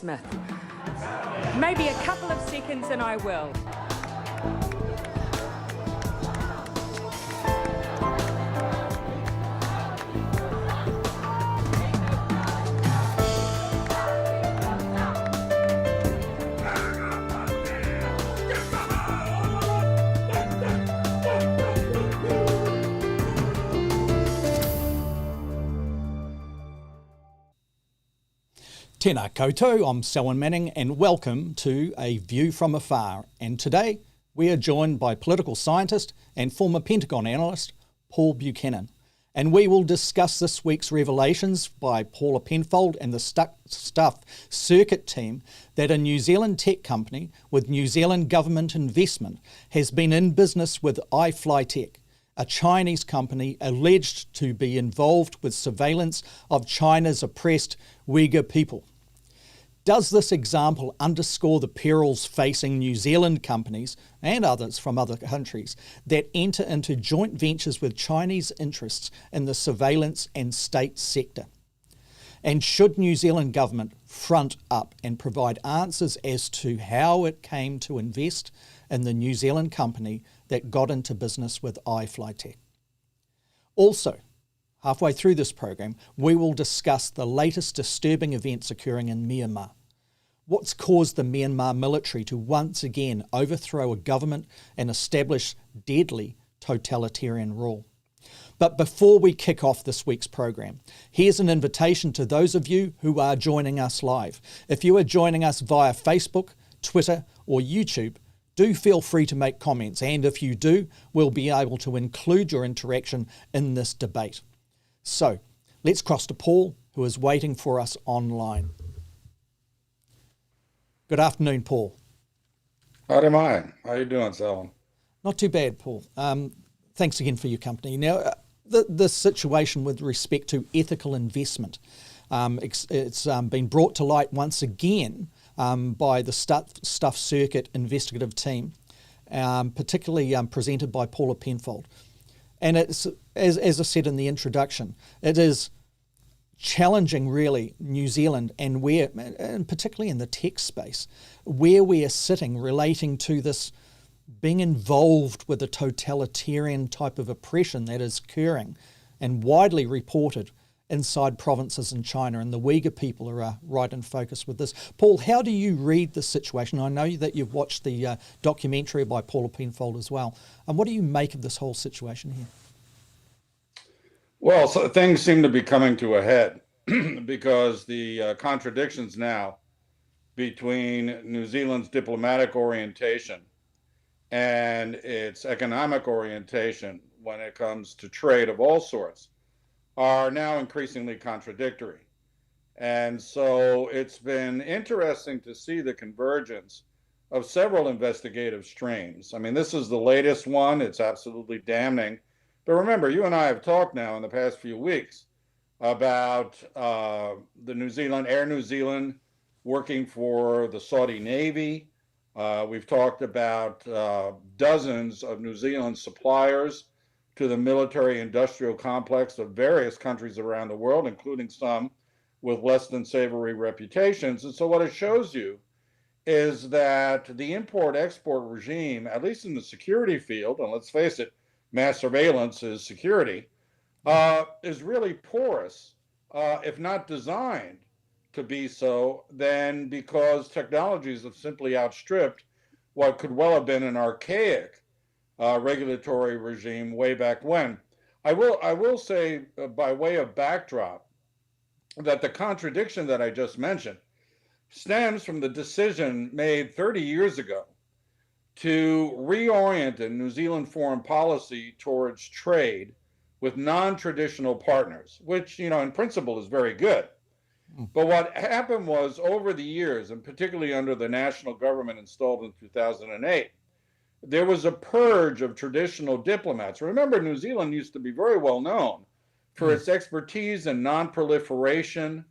Smith. Maybe a couple of seconds and I will. Tēnā koutou, I'm Selwyn Manning and welcome to A View from Afar. And today we are joined by political scientist and former Pentagon analyst Paul Buchanan. And we will discuss this week's revelations by Paula Penfold and the Stuff Circuit team that a New Zealand tech company with New Zealand government investment has been in business with iFlytec, a Chinese company alleged to be involved with surveillance of China's oppressed Uyghur people. Does this example underscore the perils facing New Zealand companies and others from other countries that enter into joint ventures with Chinese interests in the surveillance and state sector? And should New Zealand government front up and provide answers as to how it came to invest in the New Zealand company that got into business with iFlytec? Also, halfway through this program, we will discuss the latest disturbing events occurring in Myanmar. What's caused the Myanmar military to once again overthrow a government and establish deadly totalitarian rule? But before we kick off this week's program, here's an invitation to those of you who are joining us live. If you are joining us via Facebook, Twitter, or YouTube, do feel free to make comments, and if you do, we'll be able to include your interaction in this debate. So, let's cross to Paul, who is waiting for us online. Good afternoon, Paul. Howdy, How you doing, Selwyn? Not too bad, Paul. Thanks again for your company. Now, this situation with respect to ethical investment, it's been brought to light once again by the Stuff Circuit investigative team, particularly presented by Paula Penfold. And it's, as I said in the introduction, it is challenging really New Zealand and particularly in the tech space, where we are sitting relating to this being involved with a totalitarian type of oppression that is occurring and widely reported inside provinces in China, and the Uyghur people are right in focus with this. Paul, how do you read the situation? I know that you've watched the documentary by Paula Penfold as well. And what do you make of this whole situation here? Well, so things seem to be coming to a head because the contradictions now between New Zealand's diplomatic orientation and its economic orientation when it comes to trade of all sorts are now increasingly contradictory. And so it's been interesting to see the convergence of several investigative streams. I mean, this is the latest one. It's absolutely damning. But remember, you and I have talked now in the past few weeks about the Air New Zealand working for the Saudi Navy. We've talked about dozens of New Zealand suppliers to the military-industrial complex of various countries around the world, including some with less than savory reputations. And so what it shows you is that the import-export regime, at least in the security field, and let's face it, mass surveillance is security, is really porous, if not designed to be so, then because technologies have simply outstripped what could well have been an archaic regulatory regime way back when. I will say, by way of backdrop, that the contradiction that I just mentioned stems from the decision made 30 years ago to reorient New Zealand foreign policy towards trade with non-traditional partners, which, in principle is very good. But what happened was, over the years, and particularly under the national government installed in 2008, there was a purge of traditional diplomats. Remember, New Zealand used to be very well known for its expertise in non-proliferation,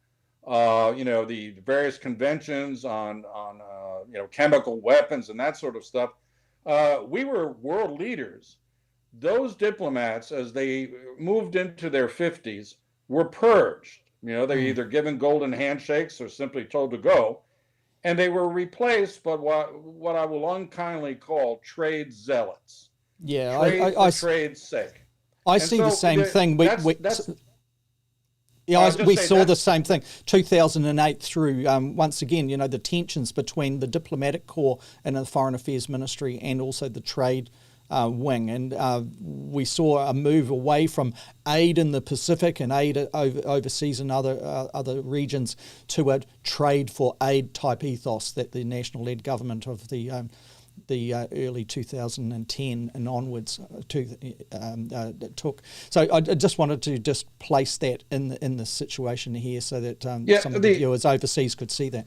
the various conventions on chemical weapons and that sort of stuff. We were world leaders. Those diplomats, as they moved into their 50s, were purged. They're either given golden handshakes or simply told to go. and they were replaced by what I will unkindly call trade zealots. Yeah, Trade for trade's sake. I And see so the same thing. that's We saw the same thing. 2008 through, once again, the tensions between the diplomatic corps and the Foreign Affairs Ministry and also the trade wing. And we saw a move away from aid in the Pacific and aid overseas in other regions to a trade for aid type ethos that the national-led government of the early 2010 and onwards took. So I just wanted to just place that in the situation here so that some of the viewers overseas could see that.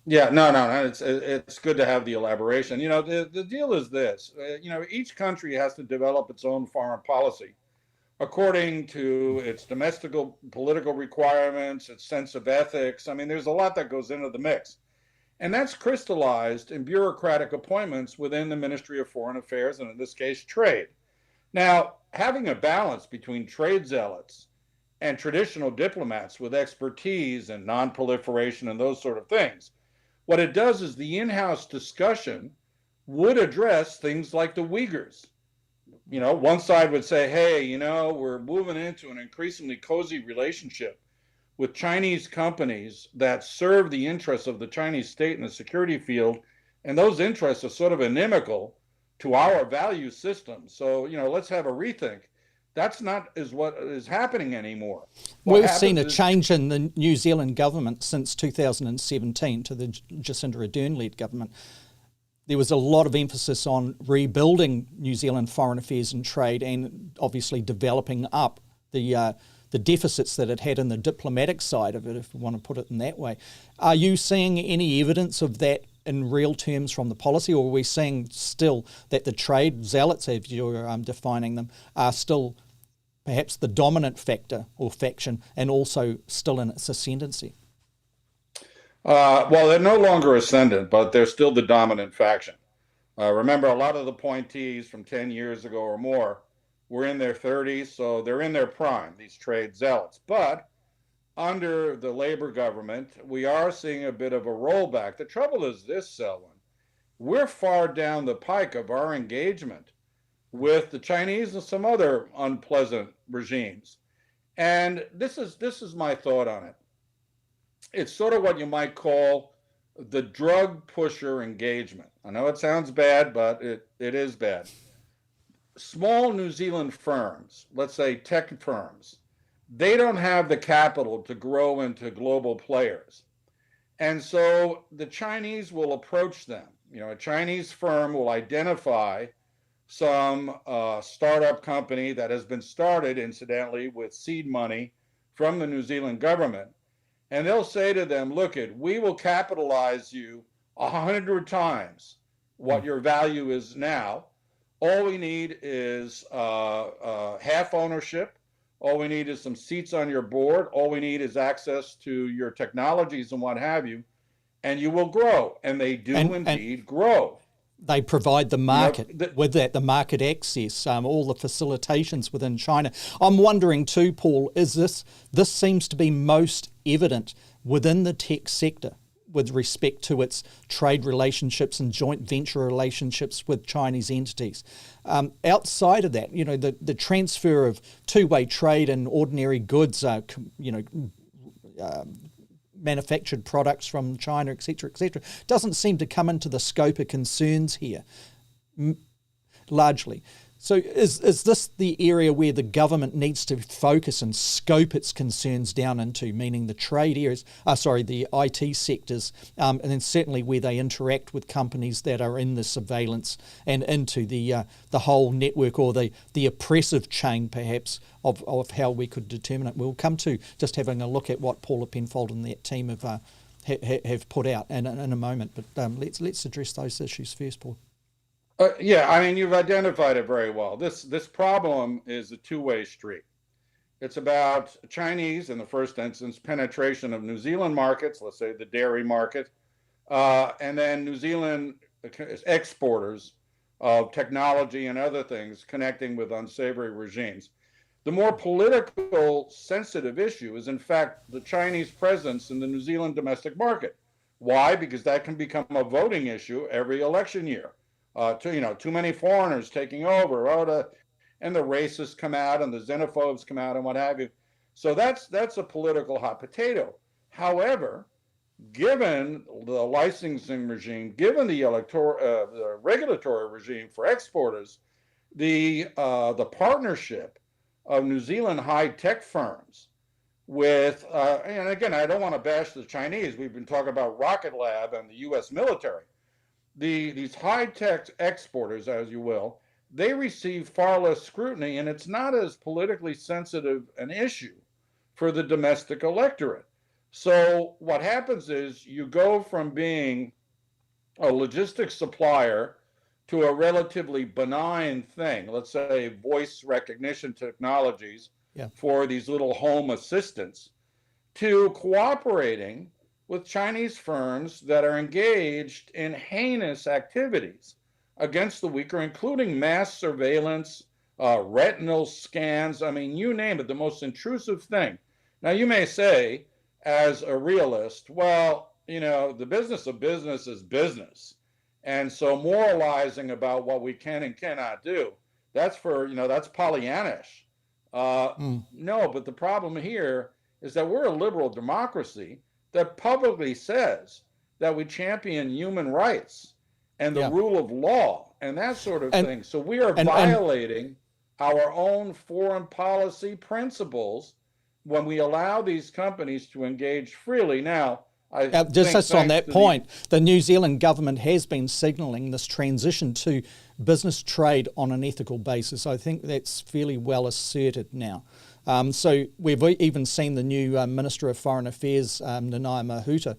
Yeah, no. It's good to have the elaboration. The deal is this. Each country has to develop its own foreign policy according to its domestic political requirements, its sense of ethics. I mean, there's a lot that goes into the mix. And that's crystallized in bureaucratic appointments within the Ministry of Foreign Affairs, and in this case, trade. Now, having a balance between trade zealots and traditional diplomats with expertise and non-proliferation and those sort of things, what it does is the in-house discussion would address things like the Uyghurs. One side would say, hey, we're moving into an increasingly cozy relationship with Chinese companies that serve the interests of the Chinese state in the security field, and those interests are sort of inimical to our value system. So, let's have a rethink. That's not what is happening anymore. We've seen a change in the New Zealand government since 2017 to the Jacinda Ardern-led government. There was a lot of emphasis on rebuilding New Zealand foreign affairs and trade, and obviously developing up the deficits that it had in the diplomatic side of it, if we want to put it in that way. Are you seeing any evidence of that in real terms from the policy, or are we seeing still that the trade zealots, as you're defining them, are still perhaps the dominant factor or faction and also still in its ascendancy? Well, they're no longer ascendant, but they're still the dominant faction. Remember, a lot of the appointees from 10 years ago or more were in their 30s, so they're in their prime, these trade zealots. But under the Labor government, we are seeing a bit of a rollback. The trouble is this, Selwyn. We're far down the pike of our engagement with the Chinese and some other unpleasant regimes. And this is my thought on it. It's sort of what you might call the drug pusher engagement. I know it sounds bad, but it is bad. Small New Zealand firms, let's say tech firms, they don't have the capital to grow into global players. And so the Chinese will approach them. A Chinese firm will identify some startup company that has been started, incidentally, with seed money from the New Zealand government. And they'll say to them, look, we will capitalize you 100 times what your value is now. All we need is half ownership. All we need is some seats on your board. All we need is access to your technologies and what have you, and you will grow. And they do indeed grow. They provide the market with that, the market access, all the facilitations within China. I'm wondering too, Paul, this seems to be most evident within the tech sector with respect to its trade relationships and joint venture relationships with Chinese entities. Outside of that, the transfer of two-way trade and ordinary goods, manufactured products from China, et cetera, doesn't seem to come into the scope of concerns here, largely. So is this the area where the government needs to focus and scope its concerns down into, meaning the trade areas, the IT sectors, and then certainly where they interact with companies that are in the surveillance and into the whole network or the oppressive chain, perhaps, of how we could determine it. We'll come to just having a look at what Paula Penfold and that team have put out in a moment, but let's address those issues first, Paul. You've identified it very well. This problem is a two-way street. It's about Chinese, in the first instance, penetration of New Zealand markets, let's say the dairy market, and then New Zealand exporters of technology and other things connecting with unsavory regimes. The more political sensitive issue is, in fact, the Chinese presence in the New Zealand domestic market, Why? Because that can become a voting issue every election year. Too many foreigners taking over, and the racists come out and the xenophobes come out and what have you. So that's a political hot potato. However, given the licensing regime, given the regulatory regime for exporters, the partnership of New Zealand high-tech firms with, and again, I don't want to bash the Chinese. We've been talking about Rocket Lab and the U.S. military. These high-tech exporters, as you will, they receive far less scrutiny, and it's not as politically sensitive an issue for the domestic electorate. So what happens is you go from being a logistics supplier to a relatively benign thing, let's say voice recognition technologies for these little home assistants, to cooperating with Chinese firms that are engaged in heinous activities against the Uyghur, including mass surveillance, retinal scans, I mean, you name it, the most intrusive thing. Now, you may say, as a realist, well, the business of business is business. And so moralizing about what we can and cannot do, that's Pollyannish. No, but the problem here is that we're a liberal democracy that publicly says that we champion human rights and the rule of law and that sort of thing. So we are violating our own foreign policy principles when we allow these companies to engage freely. Now, just on that point, the New Zealand government has been signalling this transition to business trade on an ethical basis. I think that's fairly well asserted now. So we've even seen the new Minister of Foreign Affairs, Nanaia Mahuta,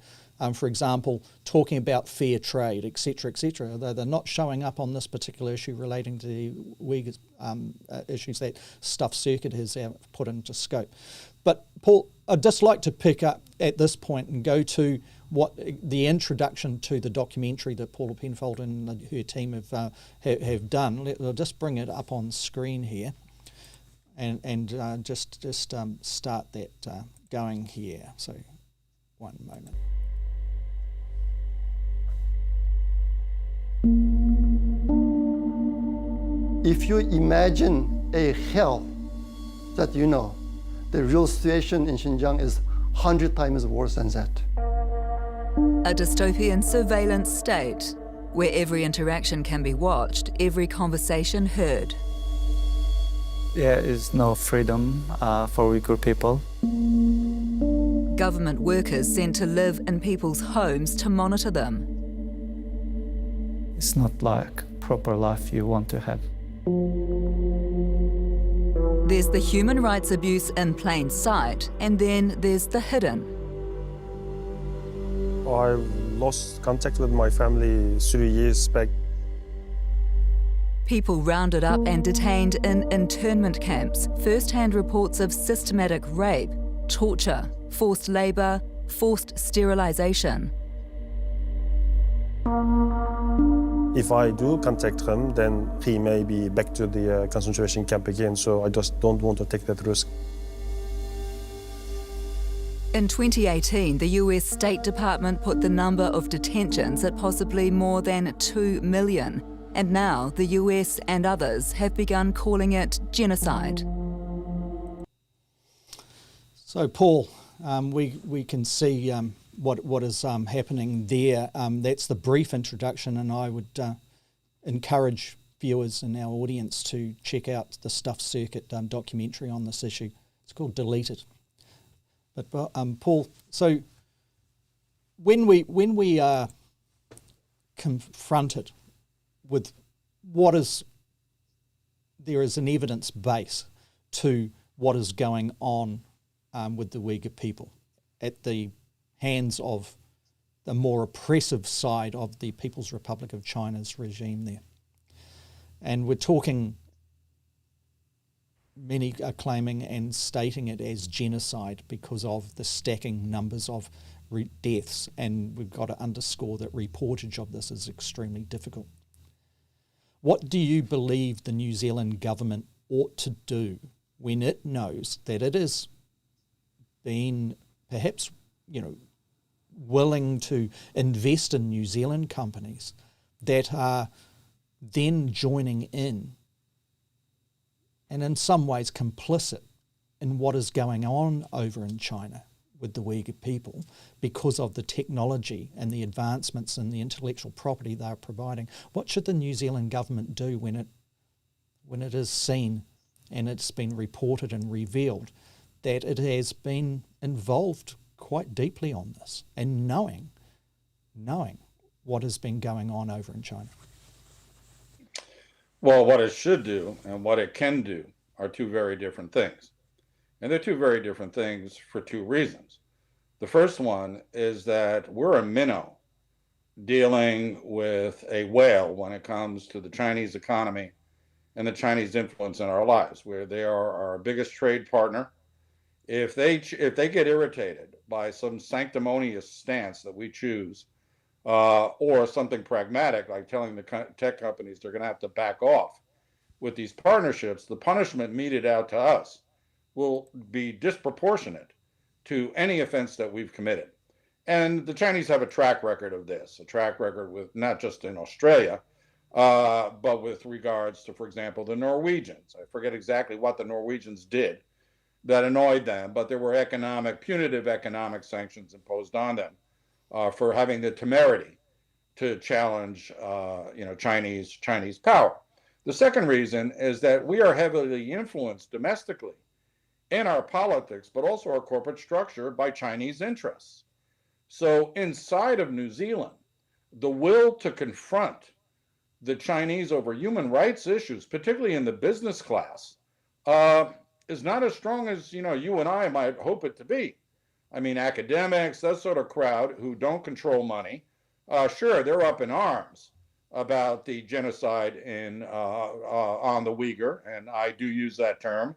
for example, talking about fair trade, etc., although they're not showing up on this particular issue relating to the Uyghur issues that Stuff Circuit has put into scope. But Paul, I'd just like to pick up at this point and go to what the introduction to the documentary that Paula Penfold and her team have done. I'll just bring it up on screen here, and just start that going here. So, one moment. If you imagine a hell that the real situation in Xinjiang is 100 times worse than that. A dystopian surveillance state where every interaction can be watched, every conversation heard. There is no freedom for Uyghur people. Government workers sent to live in people's homes to monitor them. It's not like proper life you want to have. There's the human rights abuse in plain sight, and then there's the hidden. I lost contact with my family 3 years back. People rounded up and detained in internment camps, first-hand reports of systematic rape, torture, forced labour, forced sterilisation. If I do contact him, then he may be back to the concentration camp again, so I just don't want to take that risk. In 2018, the US State Department put the number of detentions at possibly more than 2 million, and now the US and others have begun calling it genocide. So, Paul, we can see what is happening there. That's the brief introduction, and I would encourage viewers in our audience to check out the Stuff Circuit documentary on this issue. It's called Deleted. But Paul, so when we are confronted with there is an evidence base to what is going on with the Uyghur people at the hands of the more oppressive side of the People's Republic of China's regime there. And we're talking, many are claiming and stating it as genocide because of the stacking numbers of deaths, and we've got to underscore that reportage of this is extremely difficult. What do you believe the New Zealand government ought to do when it knows that it has been perhaps, willing to invest in New Zealand companies that are then joining in and in some ways complicit in what is going on over in China with the Uyghur people because of the technology and the advancements in the intellectual property they're providing. What should the New Zealand government do when it is seen and it's been reported and revealed that it has been involved quite deeply on this, and knowing what has been going on over in China? Well, what it should do and what it can do are two very different things. And they're two very different things for two reasons. The first one is that we're a minnow dealing with a whale when it comes to the Chinese economy and the Chinese influence in our lives, where they are our biggest trade partner. If they get irritated by some sanctimonious stance that we choose, or something pragmatic like telling the tech companies they're going to have to back off with these partnerships, the punishment meted out to us will be disproportionate to any offense that we've committed. And the Chinese have a track record of this, a track record with not just in Australia, but with regards to, for example, the Norwegians. I forget exactly what the Norwegians did that annoyed them, but there were punitive economic sanctions imposed on them for having the temerity to challenge, Chinese power. The second reason is that we are heavily influenced domestically in our politics, but also our corporate structure by Chinese interests. So inside of New Zealand, the will to confront the Chinese over human rights issues, particularly in the business class, is not as strong as you and I might hope it to be. I mean, academics, that sort of crowd who don't control money, sure, they're up in arms about the genocide on the Uyghur, and I do use that term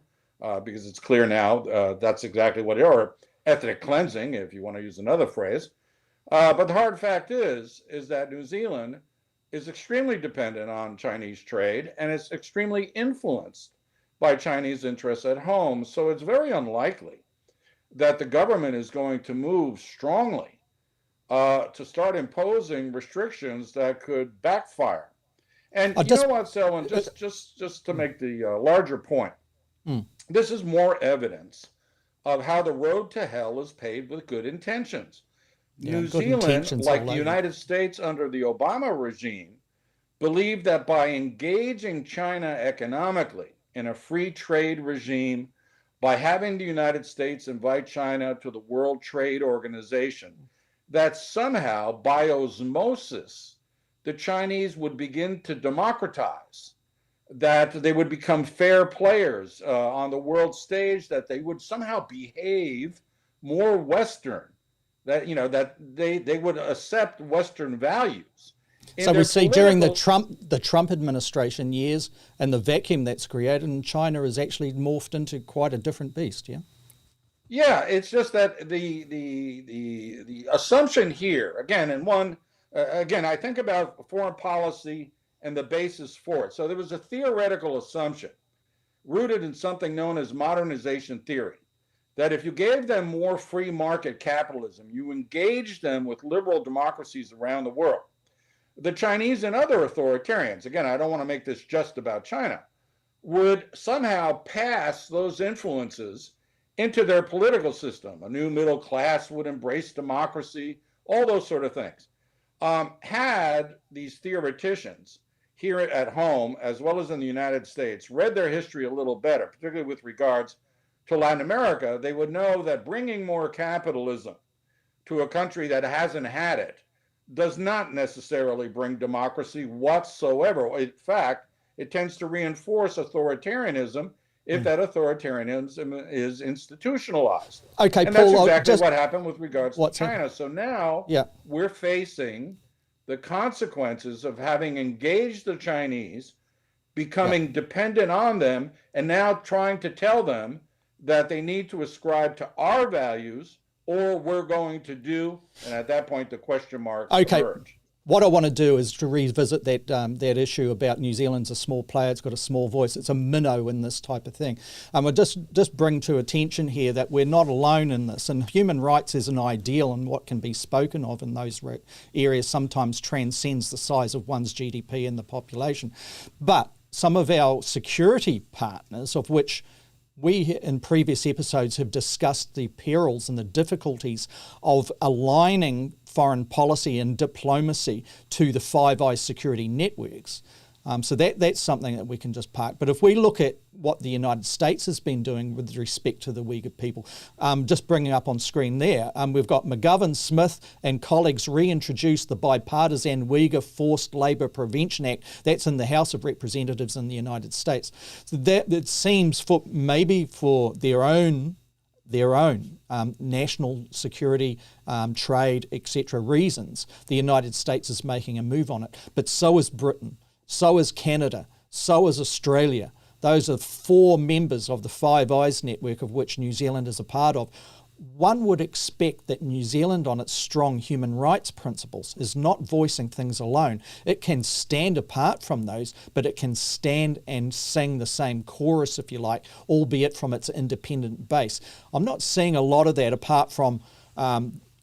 because it's clear now that's exactly what it is, or ethnic cleansing, if you want to use another phrase. But the hard fact is that New Zealand is extremely dependent on Chinese trade, and it's extremely influenced by Chinese interests at home. So it's very unlikely that the government is going to move strongly to start imposing restrictions that could backfire. And you know what, Selwyn, just to make the larger point, this is more evidence of how the road to hell is paved with good intentions. New Zealand, like the United States under the Obama regime, believed that by engaging China economically in a free trade regime, by having the United States invite China to the World Trade Organization, that somehow, by osmosis, the Chinese would begin to democratize, that they would become fair players on the world stage, that they would somehow behave more Western, that they would accept Western values. So we see during the Trump administration years and the vacuum that's created, and China has actually morphed into quite a different beast, yeah? Yeah, it's just that the assumption here, again, I think about foreign policy and the basis for it. So there was a theoretical assumption rooted in something known as modernization theory, that if you gave them more free market capitalism, you engaged them with liberal democracies around the world, the Chinese and other authoritarians, again, I don't want to make this just about China, would somehow pass those influences into their political system. A new middle class would embrace democracy, all those sort of things. Had these theoreticians here at home, as well as in the United States, read their history a little better, particularly with regards to Latin America, they would know that bringing more capitalism to a country that hasn't had it does not necessarily bring democracy whatsoever. In fact, it tends to reinforce authoritarianism if that authoritarianism is institutionalized. Okay, and Paul, that's exactly what happened with regards to China. So now Yeah. we're facing the consequences of having engaged the Chinese, becoming dependent on them, and now trying to tell them that they need to ascribe to our values, or we're going to do, and at that point the question marks emerge. What I want to do is to revisit that issue about New Zealand's a small player, it's got a small voice, it's a minnow in this type of thing. I just bring to attention here that we're not alone in this, and human rights is an ideal, and what can be spoken of in those areas sometimes transcends the size of one's GDP and the population. But some of our security partners, of which we in previous episodes have discussed the perils and the difficulties of aligning foreign policy and diplomacy to the Five Eyes security networks. So that's something that we can just park. But if we look at what the United States has been doing with respect to the Uyghur people, just bringing up on screen there, we've got McGovern, Smith and colleagues reintroduced the bipartisan Uyghur Forced Labour Prevention Act. That's in the House of Representatives in the United States. So that it seems for their own national security, trade, etc. reasons, the United States is making a move on it. But so is Britain. So is Canada, so is Australia. Those are 4 members of the Five Eyes network, of which New Zealand is a part of. One would expect that New Zealand, on its strong human rights principles, is not voicing things alone. It can stand apart from those, but it can stand and sing the same chorus, if you like, albeit from its independent base. I'm not seeing a lot of that apart from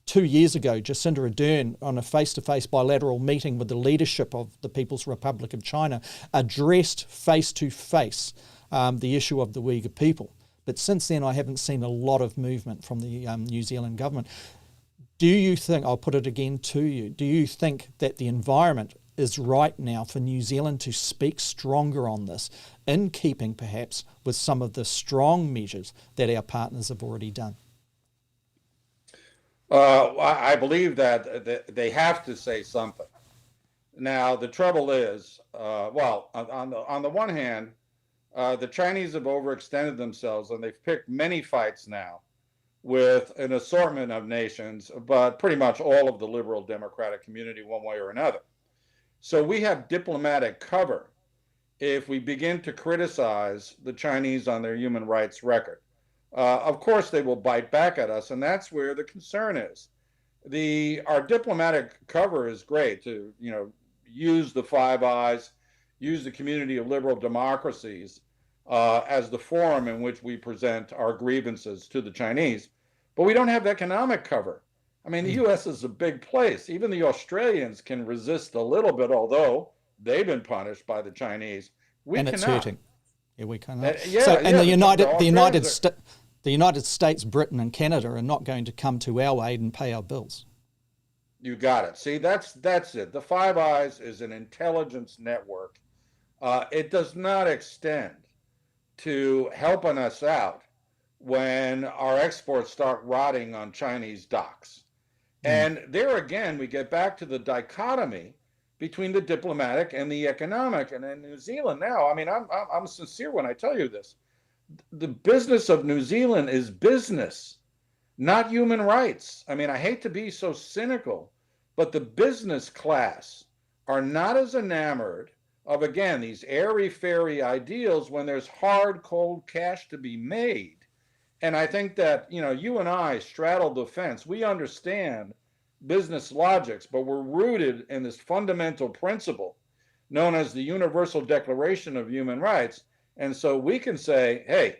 2 years ago, Jacinda Ardern, on a face-to-face bilateral meeting with the leadership of the People's Republic of China, addressed face-to-face the issue of the Uyghur people. But since then, I haven't seen a lot of movement from the New Zealand government. Do you think, I'll put it again to you, do you think that the environment is right now for New Zealand to speak stronger on this, in keeping perhaps with some of the strong measures that our partners have already done? I believe that they have to say something. Now, the trouble is, on the one hand, the Chinese have overextended themselves, and they've picked many fights now with an assortment of nations, but pretty much all of the liberal democratic community one way or another. So we have diplomatic cover if we begin to criticize the Chinese on their human rights record. Of course, they will bite back at us, and that's where the concern is. Our diplomatic cover is great to, use the Five Eyes, use the community of liberal democracies as the forum in which we present our grievances to the Chinese, but we don't have economic cover. I mean, the U.S. is a big place. Even the Australians can resist a little bit, although they've been punished by the Chinese. We cannot. It's hurting. Yeah, we cannot. The United States, Britain and Canada are not going to come to our aid and pay our bills. You got it. See, that's it. The Five Eyes is an intelligence network. It does not extend to helping us out when our exports start rotting on Chinese docks. And there again, we get back to the dichotomy between the diplomatic and the economic. And in New Zealand now, I mean, I'm sincere when I tell you this. The business of New Zealand is business, not human rights. I mean, I hate to be so cynical, but the business class are not as enamored of, again, these airy-fairy ideals when there's hard, cold cash to be made. And I think that, you and I straddle the fence. We understand business logics, but we're rooted in this fundamental principle known as the Universal Declaration of Human Rights. And so we can say, hey,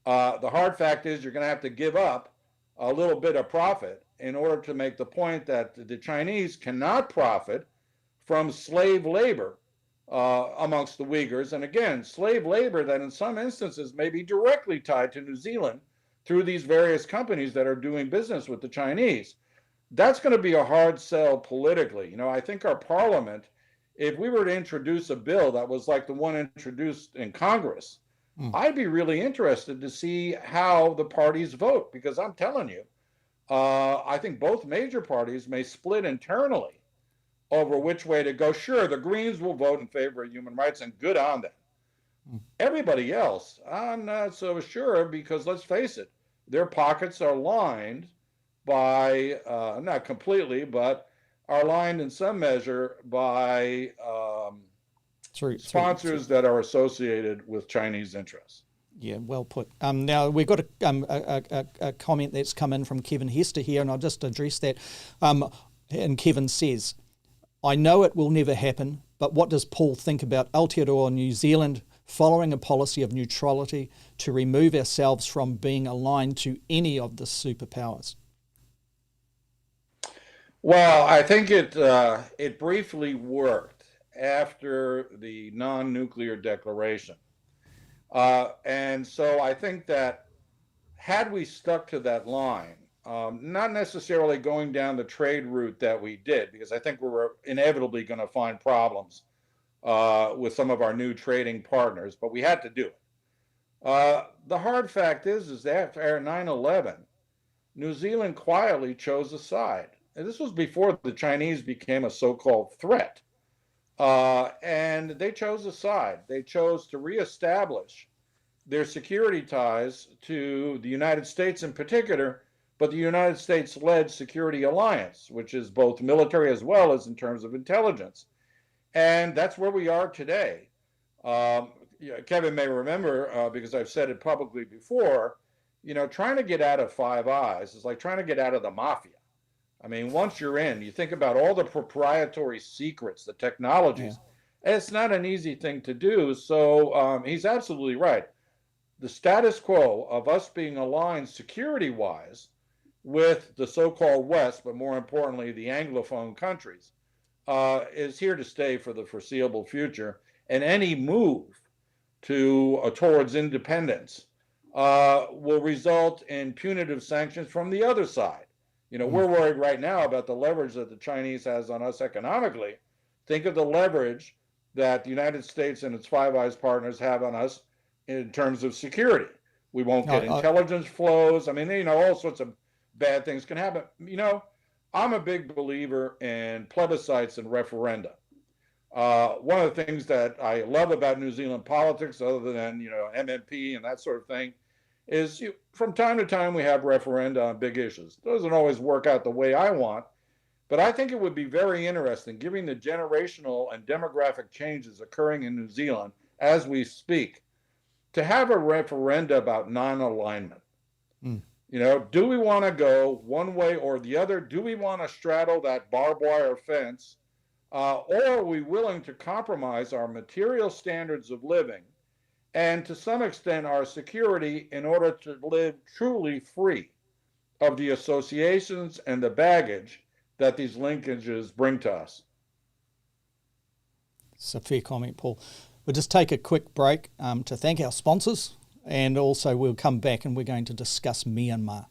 the hard fact is you're going to have to give up a little bit of profit in order to make the point that the Chinese cannot profit from slave labor amongst the Uyghurs. And again, slave labor that in some instances may be directly tied to New Zealand through these various companies that are doing business with the Chinese. That's going to be a hard sell politically. I think our parliament, if we were to introduce a bill that was like the one introduced in Congress, I'd be really interested to see how the parties vote, because I'm telling you, I think both major parties may split internally over which way to go. Sure, the Greens will vote in favor of human rights, and good on them. Everybody else, I'm not so sure, because let's face it, their pockets are lined by, not completely, but are lined in some measure by sponsors that are associated with Chinese interests. Yeah, well put. Now, we've got a comment that's come in from Kevin Hester here, and I'll just address that. And Kevin says, I know it will never happen, but what does Paul think about Aotearoa New Zealand following a policy of neutrality to remove ourselves from being aligned to any of the superpowers? Well, I think it briefly worked after the non-nuclear declaration. And so I think that had we stuck to that line, not necessarily going down the trade route that we did, because I think we were inevitably going to find problems with some of our new trading partners, but we had to do it. The hard fact is that after 9/11, New Zealand quietly chose a side. And this was before the Chinese became a so-called threat. And they chose a side. They chose to reestablish their security ties to the United States in particular, but the United States-led security alliance, which is both military as well as in terms of intelligence. And that's where we are today. Kevin may remember, because I've said it publicly before, trying to get out of Five Eyes is like trying to get out of the mafia. I mean, once you're in, you think about all the proprietary secrets, the technologies. Yeah. It's not an easy thing to do. So he's absolutely right. The status quo of us being aligned security-wise with the so-called West, but more importantly, the Anglophone countries, is here to stay for the foreseeable future. And any move towards independence will result in punitive sanctions from the other side. We're worried right now about the leverage that the Chinese has on us economically. Think of the leverage that the United States and its Five Eyes partners have on us in terms of security. We won't get intelligence flows. I mean, all sorts of bad things can happen. I'm a big believer in plebiscites and referenda. One of the things that I love about New Zealand politics, other than, MMP and that sort of thing, is from time to time we have referenda on big issues. It doesn't always work out the way I want, but I think it would be very interesting, given the generational and demographic changes occurring in New Zealand as we speak, to have a referenda about non-alignment. Do we want to go one way or the other? Do we want to straddle that barbed wire fence? Or are we willing to compromise our material standards of living and to some extent our security in order to live truly free of the associations and the baggage that these linkages bring to us? It's a fair comment, Paul. We'll just take a quick break to thank our sponsors, and also we'll come back and we're going to discuss Myanmar.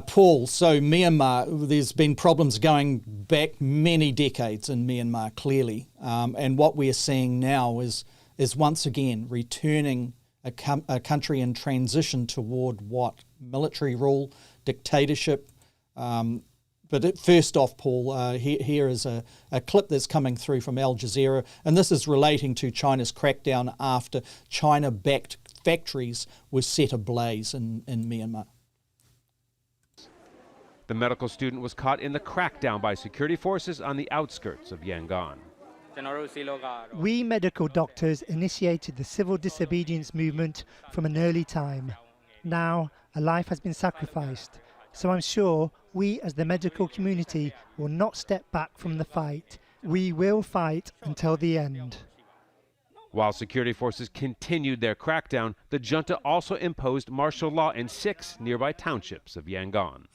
Paul, so Myanmar, there's been problems going back many decades in Myanmar, clearly. And what we're seeing now is once again returning a country in transition toward what? Military rule, dictatorship. But first off, Paul, here is a clip that's coming through from Al Jazeera, and this is relating to China's crackdown after China-backed factories were set ablaze in Myanmar. The medical student was caught in the crackdown by security forces on the outskirts of Yangon. We medical doctors initiated the civil disobedience movement from an early time. Now, a life has been sacrificed, so I'm sure we as the medical community will not step back from the fight. We will fight until the end. While security forces continued their crackdown, the junta also imposed martial law in 6 nearby townships of Yangon,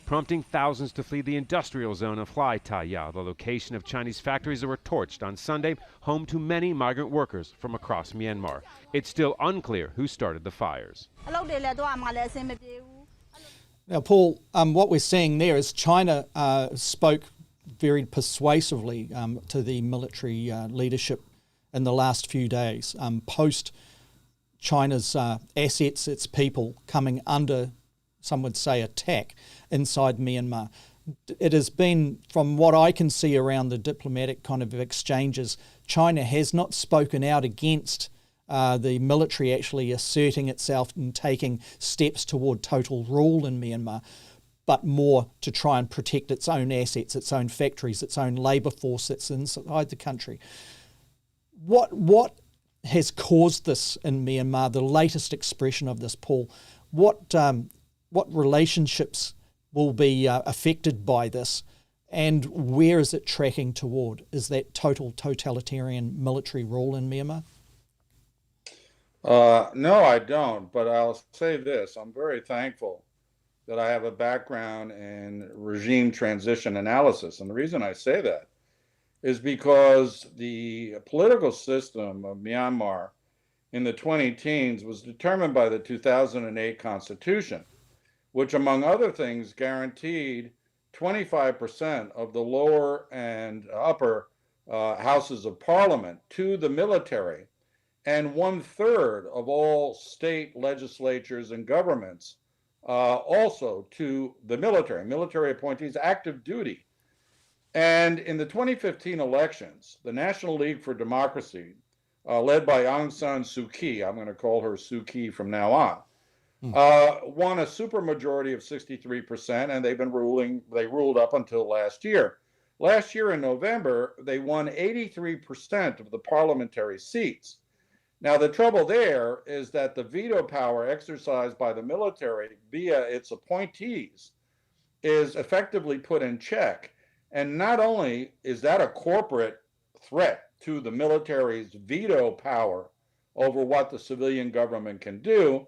prompting thousands to flee the industrial zone of iFlytec, the location of Chinese factories that were torched on Sunday, home to many migrant workers from across Myanmar. It's still unclear who started the fires. Now, Paul, what we're seeing there is China spoke very persuasively to the military leadership in the last few days, post China's assets, its people coming under, some would say, attack inside Myanmar. It has been, from what I can see around the diplomatic kind of exchanges, China has not spoken out against the military actually asserting itself and taking steps toward total rule in Myanmar, but more to try and protect its own assets, its own factories, its own labour force that's inside the country. What has caused this in Myanmar? The latest expression of this, Paul. What relationships will be affected by this, and where is it tracking toward? Is that total totalitarian military rule in Myanmar? No, I don't. But I'll say this: I'm very thankful that I have a background in regime transition analysis, and the reason I say that is because the political system of Myanmar in the 20-teens was determined by the 2008 Constitution, which, among other things, guaranteed 25% of the lower and upper houses of parliament to the military, and 1/3 of all state legislatures and governments also to the military appointees, active duty. And in the 2015 elections, the National League for Democracy, led by Aung San Suu Kyi, I'm going to call her Suu Kyi from now on, won a supermajority of 63%, and they ruled up until last year. Last year in November, they won 83% of the parliamentary seats. Now, the trouble there is that the veto power exercised by the military via its appointees is effectively put in check. And not only is that a corporate threat to the military's veto power over what the civilian government can do,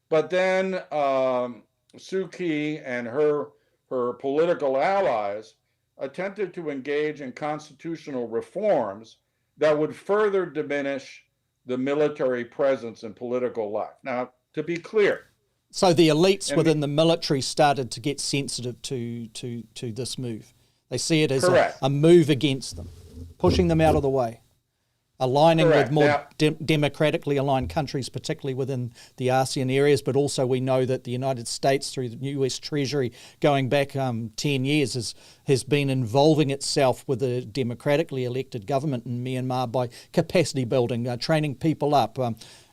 but then Suu Kyi and her political allies attempted to engage in constitutional reforms that would further diminish the military presence in political life. Now, to be clear. So the elites within the military started to get sensitive to this move. They see it as a move against them, pushing them out of the way, aligning with more democratically aligned countries, particularly within the ASEAN areas, but also we know that the United States, through the US Treasury, going back 10 years, has been involving itself with a democratically elected government in Myanmar by capacity building, training people up.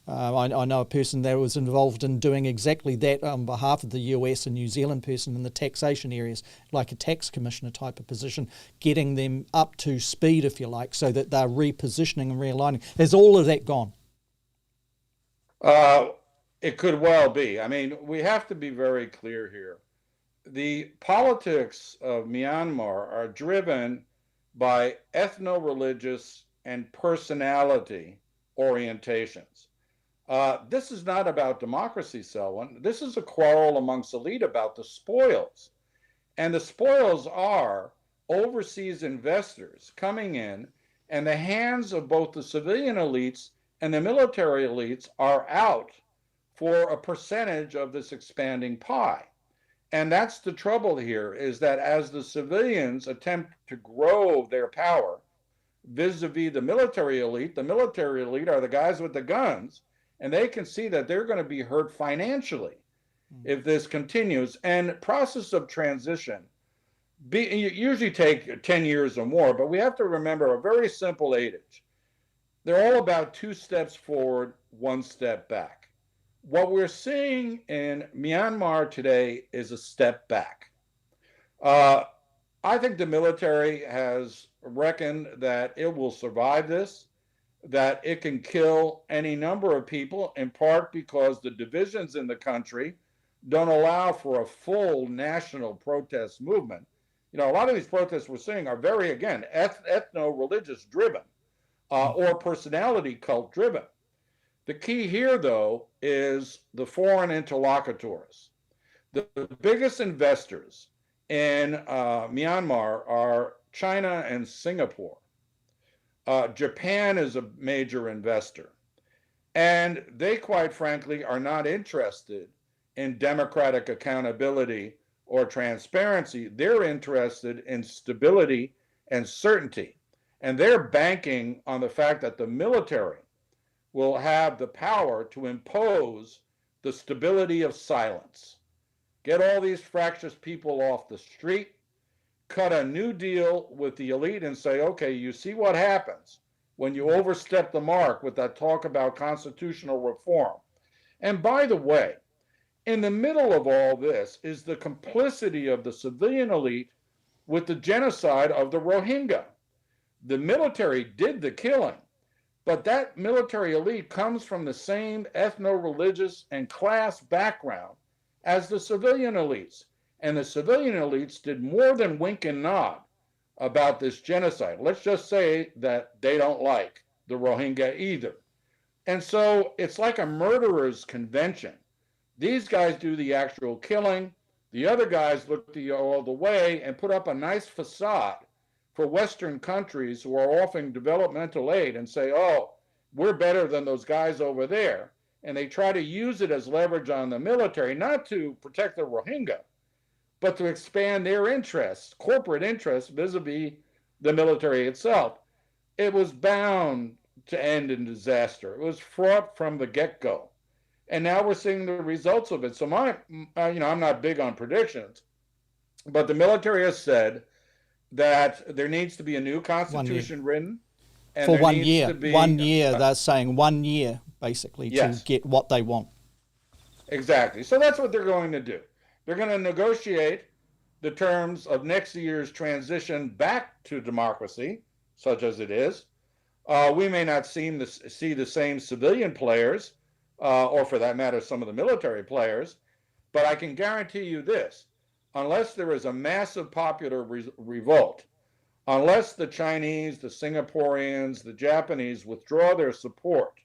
I know a person that was involved in doing exactly that on behalf of the US and New Zealand person in the taxation areas, like a tax commissioner type of position, getting them up to speed, if you like, so that they're repositioning and realigning. Has all of that gone? It could well be. I mean, we have to be very clear here. The politics of Myanmar are driven by ethno-religious and personality orientations. This is not about democracy, Selwyn. This is a quarrel amongst elite about the spoils. And the spoils are overseas investors coming in, and the hands of both the civilian elites and the military elites are out for a percentage of this expanding pie. And that's the trouble here, is that as the civilians attempt to grow their power vis-a-vis the military elite are the guys with the guns, and they can see that they're going to be hurt financially if this continues. And process of transition usually take 10 years or more, but we have to remember a very simple adage. They're all about 2 steps forward, 1 step back. What we're seeing in Myanmar today is a step back. I think the military has reckoned that it will survive this, that it can kill any number of people, in part because the divisions in the country don't allow for a full national protest movement. You know, a lot of these protests we're seeing are very, again, ethno-religious driven or personality cult driven. The key here, though, is the foreign interlocutors. The biggest investors in Myanmar are China and Singapore. Japan is a major investor, and they, quite frankly, are not interested in democratic accountability or transparency. They're interested in stability and certainty, and they're banking on the fact that the military will have the power to impose the stability of silence, get all these fractious people off the street, cut a new deal with the elite and say, okay, you see what happens when you overstep the mark with that talk about constitutional reform. And by the way, in the middle of all this is the complicity of the civilian elite with the genocide of the Rohingya. The military did the killing, But that military elite comes from the same ethno-religious and class background as the civilian elites. And the civilian elites did more than wink and nod about this genocide. Let's just say that they don't like the Rohingya either. And so it's like a murderer's convention. These guys do the actual killing. The other guys look all the way and put up a nice facade for Western countries who are offering developmental aid and say, oh, we're better than those guys over there. And they try to use it as leverage on the military, not to protect the Rohingya, but to expand their interests, corporate interests, vis-a-vis the military itself. It was bound to end in disaster. It was fraught from the get-go. And now we're seeing the results of it. So I'm not big on predictions, but the military has said that there needs to be a new constitution written. And for 1 year. Be, 1 year, they're saying 1 year, basically, to get what they want. Exactly. So that's what they're going to do. They're going to negotiate the terms of next year's transition back to democracy, such as it is. We may not see the same civilian players, or for that matter, some of the military players, but I can guarantee you this: unless there is a massive popular revolt, unless the Chinese, the Singaporeans, the Japanese withdraw their support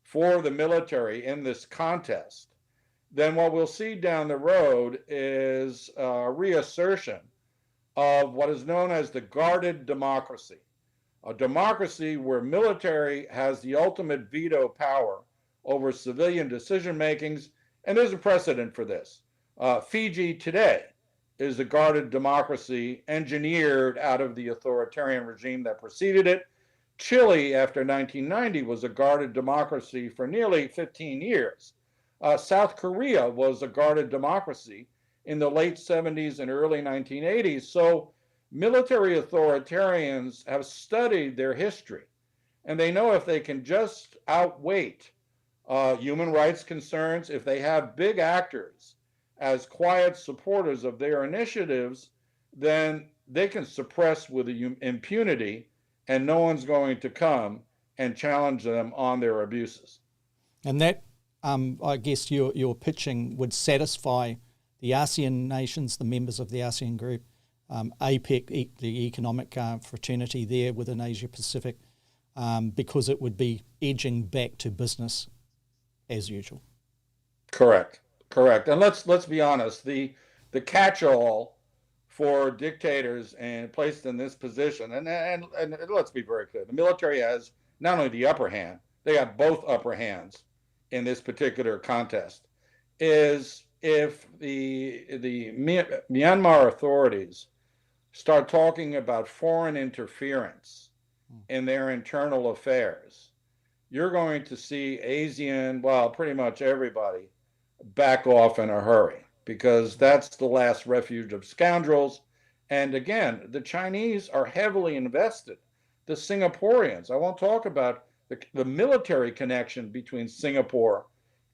for the military in this contest, then what we'll see down the road is a reassertion of what is known as the guarded democracy, a democracy where military has the ultimate veto power over civilian decision makings, and there's a precedent for this. Fiji today is a guarded democracy engineered out of the authoritarian regime that preceded it. Chile, after 1990, was a guarded democracy for nearly 15 years. South Korea was a guarded democracy in the late 70s and early 1980s. So military authoritarians have studied their history, and they know if they can just outweight human rights concerns, if they have big actors as quiet supporters of their initiatives, then they can suppress with impunity, and no one's going to come and challenge them on their abuses. And that, I guess, your pitching would satisfy the ASEAN nations, the members of the ASEAN group, APEC, the economic fraternity there within Asia Pacific, because it would be edging back to business as usual. Correct. And let's be honest, the catch-all for dictators and placed in this position, and let's be very clear, the military has not only the upper hand, they have both upper hands in this particular contest, is if the Myanmar authorities start talking about foreign interference in their internal affairs, you're going to see ASEAN, well, pretty much everybody, back off in a hurry, because that's the last refuge of scoundrels. And again, the Chinese are heavily invested. The Singaporeans, I won't talk about the military connection between Singapore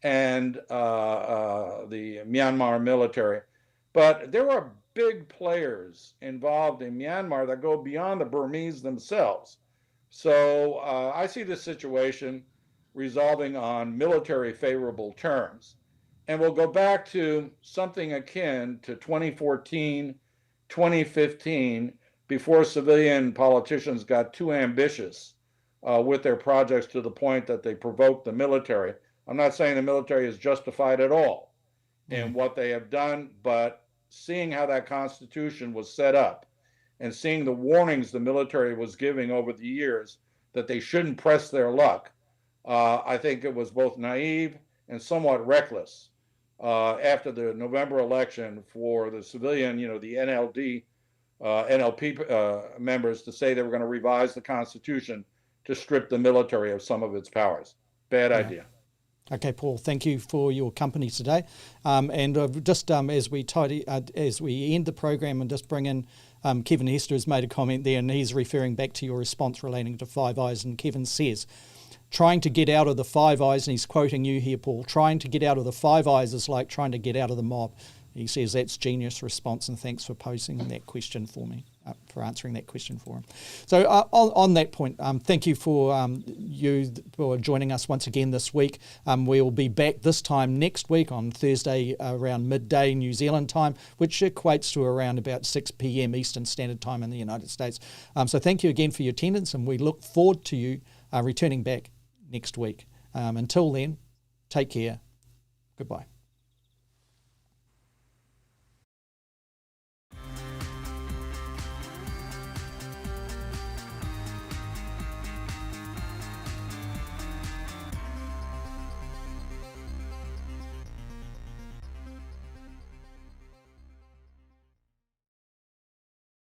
and the Myanmar military, but there are big players involved in Myanmar that go beyond the Burmese themselves. So I see this situation resolving on military favorable terms. And we'll go back to something akin to 2014, 2015, before civilian politicians got too ambitious with their projects to the point that they provoked the military. I'm not saying the military is justified at all in what they have done, but seeing how that Constitution was set up and seeing the warnings the military was giving over the years that they shouldn't press their luck, I think it was both naive and somewhat reckless after the November election for the civilian, the NLP members to say they were going to revise the Constitution to strip the military of some of its powers. Bad idea. Okay, Paul, thank you for your company today. And just as we end the program and just bring in Kevin Hester has made a comment there, and he's referring back to your response relating to Five Eyes. And Kevin says, trying to get out of the Five Eyes, and he's quoting you here, Paul, trying to get out of the Five Eyes is like trying to get out of the mob. He says that's genius response, and thanks for posing that question for me. for answering that question for him. So on that point, thank you for joining us once again this week. We'll be back this time next week on Thursday around midday New Zealand time, which equates to around about 6 p.m. Eastern Standard Time in the United States. So thank you again for your attendance, and we look forward to you returning back next week. Until then, take care. Goodbye.